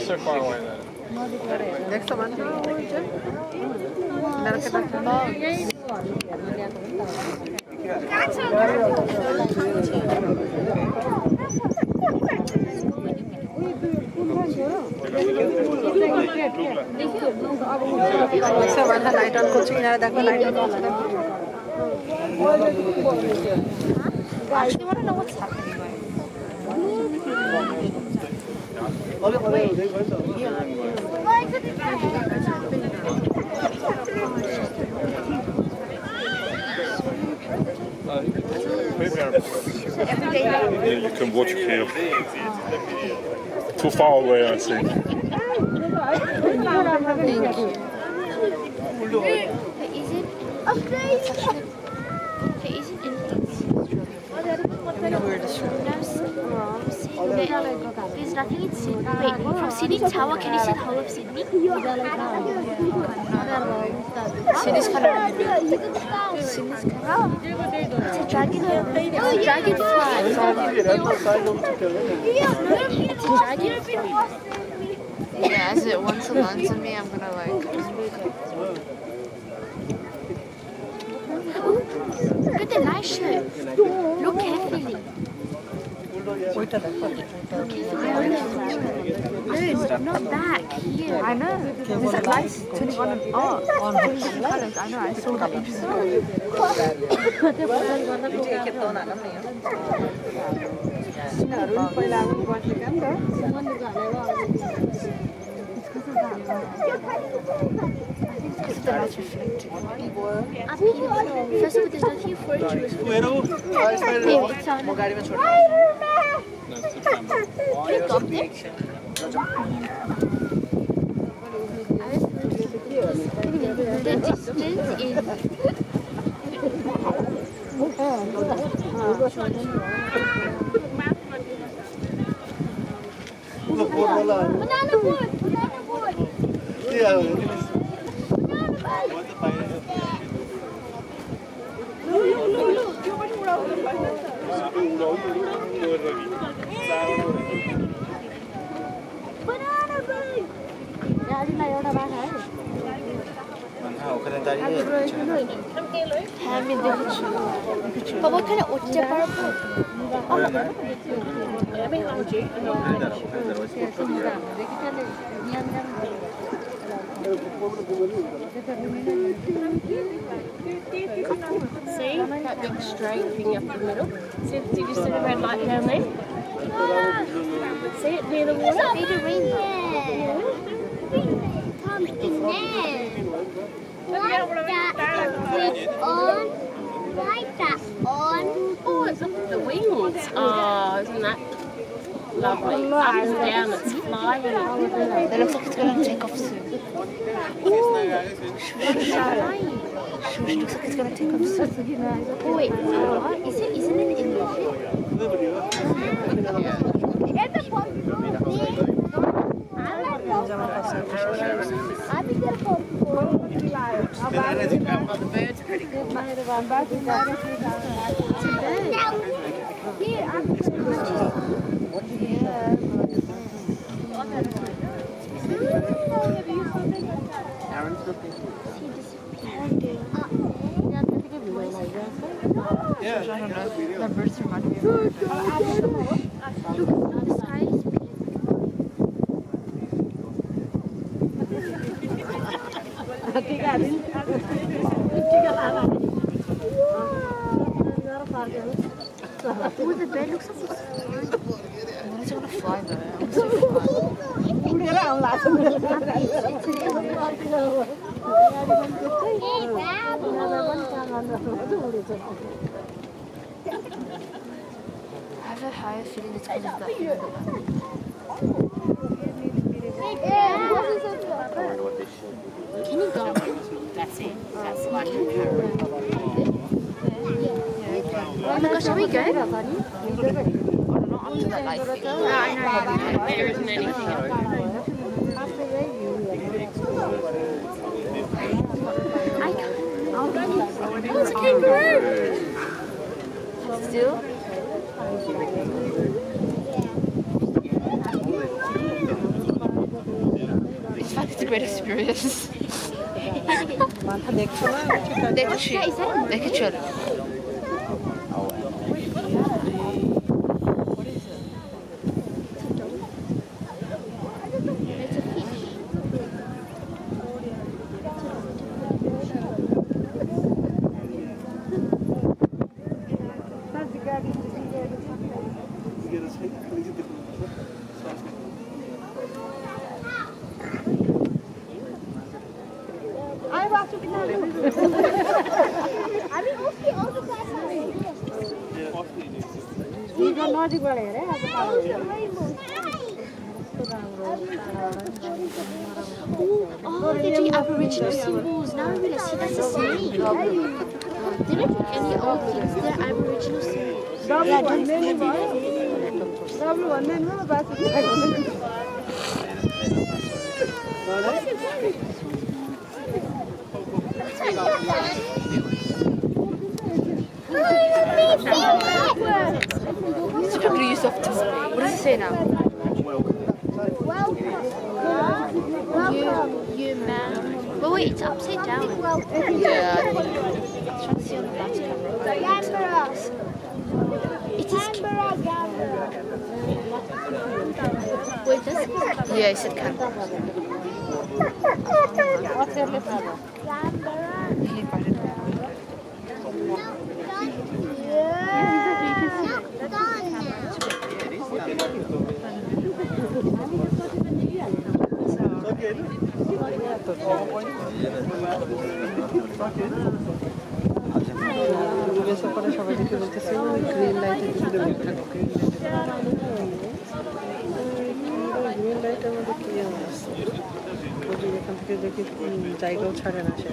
So far away then. Next one. Light on coaching light on. I actually want to know what's happening. Yeah, you can watch here. Too far away, I think. There's nothing in Sydney. Wait, from Sydney Tower, can you see the whole of Sydney? Sydney's colour. Sydney's colour. It's a dragonfly. It's a dragonfly. It's a dragonfly. Yeah, as it wants to land on me, I'm gonna like. Look at the light show. Look carefully. No, not back here. I know. There's that lights turning on and off. On different colours. I know. I saw that episode. Because the lights reflecting. Up here. First of all, there's nothing for it to the distance is... Banana board! Banana board! But what kind of utja See that big straight thing up the middle? See, did you see the red light down there? See it near the water? See the ring? Tom, it's there. Like that, switch on. Like that, on. Oh, it's up at the wings. Oh, isn't that lovely? Up and down, it's flying. It looks like it's going to take off soon. Ooh, Shush looks like it's gonna take off soon. Oh wait, isn't it in there? The bird's pretty cool. Aaron's looking. Yeah, I don't know. The birds remind me of Look, the sky is pink. Oh, the bed looks like it's It's gonna fly though. I have a higher feeling it's because of that thing in the back. Can you go? That's it. That's like a carrot. Oh my gosh, shall we go? I don't know, up to that light thing. No, I know. There isn't anything up I can't. Oh, it's a kangaroo! Still? It's fun, it's a great experience. They could chill. Oh, they're doing Aboriginal symbols. Now I realize, see, that's the same. They don't do any old things. They're Aboriginal symbols. Yeah, don't It's probably used off to what does it say now? You man. But wait, it's upside down. Yeah. Trying to see on the back camera. It is. Wait, does it? Yeah, it said Canberra. জায়গাও ছাড়ে না সে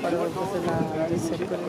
পরে বলতেছে না reset করে